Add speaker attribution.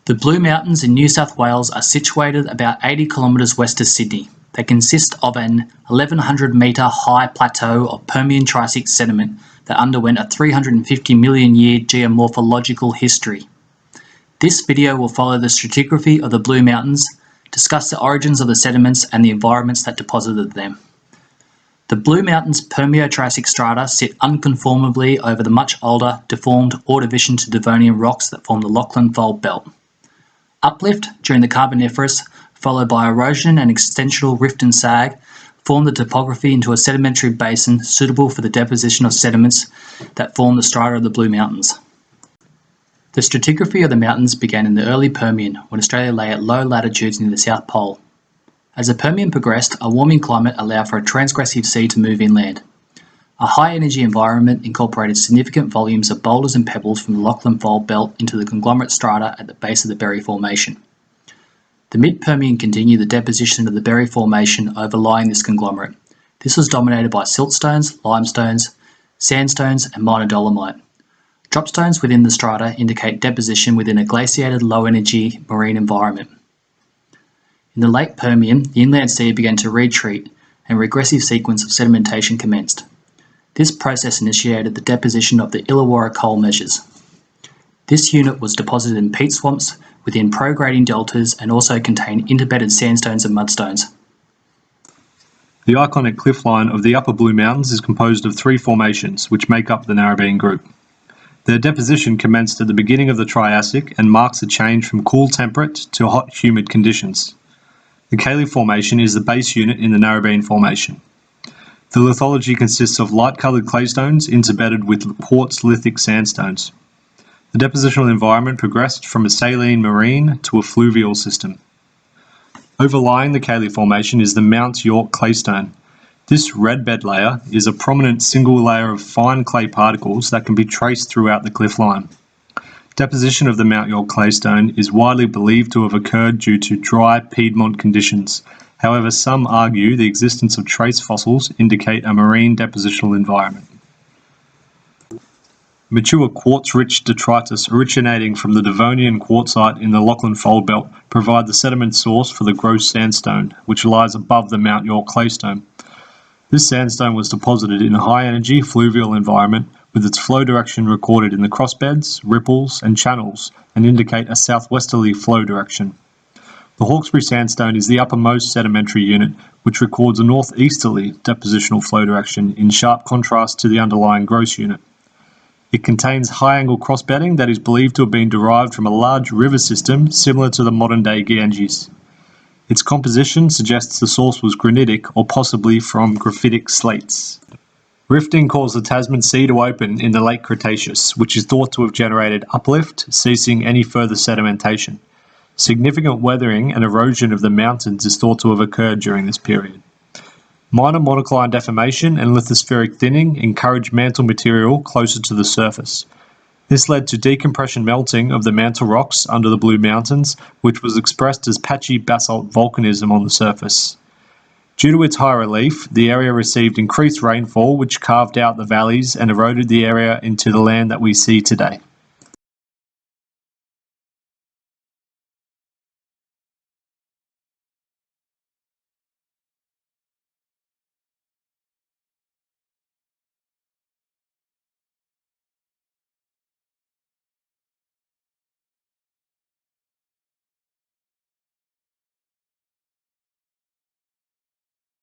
Speaker 1: The Blue Mountains in New South Wales are situated about 80 kilometres west of Sydney. They consist of an 1,100 metre high plateau of Permian Triassic sediment that underwent a 350 million year geomorphological history. This video will follow the stratigraphy of the Blue Mountains, discuss the origins of the sediments and the environments that deposited them. The Blue Mountains Permio-Triassic strata sit unconformably over the much older, deformed Ordovician to Devonian rocks that form the Lachlan Fold Belt. Uplift during the Carboniferous, followed by erosion and extensional rift and sag, formed the topography into a sedimentary basin suitable for the deposition of sediments that form the strata of the Blue Mountains. The stratigraphy of the mountains began in the early Permian, when Australia lay at low latitudes near the South Pole. As the Permian progressed, a warming climate allowed for a transgressive sea to move inland. A high-energy environment incorporated significant volumes of boulders and pebbles from the Lachlan Fold Belt into the conglomerate strata at the base of the Berry Formation. The mid-Permian continued the deposition of the Berry Formation overlying this conglomerate. This was dominated by siltstones, limestones, sandstones and minor dolomite. Dropstones within the strata indicate deposition within a glaciated low-energy marine environment. In the late Permian, the inland sea began to retreat and a regressive sequence of sedimentation commenced. This process initiated the deposition of the Illawarra coal measures. This unit was deposited in peat swamps within prograding deltas and also contained interbedded sandstones and mudstones.
Speaker 2: The iconic cliff line of the Upper Blue Mountains is composed of three formations, which make up the Narrabeen group. Their deposition commenced at the beginning of the Triassic and marks a change from cool temperate to hot humid conditions. The Cayley Formation is the base unit in the Narrabeen Formation. The lithology consists of light-coloured claystones interbedded with quartz lithic sandstones. The depositional environment progressed from a saline marine to a fluvial system. Overlying the Cayley Formation is the Mount York claystone. This red bed layer is a prominent single layer of fine clay particles that can be traced throughout the cliff line. Deposition of the Mount York claystone is widely believed to have occurred due to dry Piedmont conditions. However, some argue the existence of trace fossils indicate a marine depositional environment. Mature quartz-rich detritus originating from the Devonian quartzite in the Lachlan Fold Belt provide the sediment source for the gross sandstone, which lies above the Mount York claystone. This sandstone was deposited in a high-energy fluvial environment with its flow direction recorded in the crossbeds, ripples and channels and indicate a southwesterly flow direction. The Hawkesbury Sandstone is the uppermost sedimentary unit, which records a northeasterly depositional flow direction in sharp contrast to the underlying gross unit. It contains high-angle crossbedding that is believed to have been derived from a large river system similar to the modern-day Ganges. Its composition suggests the source was granitic or possibly from graphitic slates. Rifting caused the Tasman Sea to open in the late Cretaceous, which is thought to have generated uplift, ceasing any further sedimentation. Significant weathering and erosion of the mountains is thought to have occurred during this period. Minor monocline deformation and lithospheric thinning encouraged mantle material closer to the surface. This led to decompression melting of the mantle rocks under the Blue Mountains, which was expressed as patchy basalt volcanism on the surface. Due to its high relief, the area received increased rainfall which carved out the valleys and eroded the area into the land that we see today.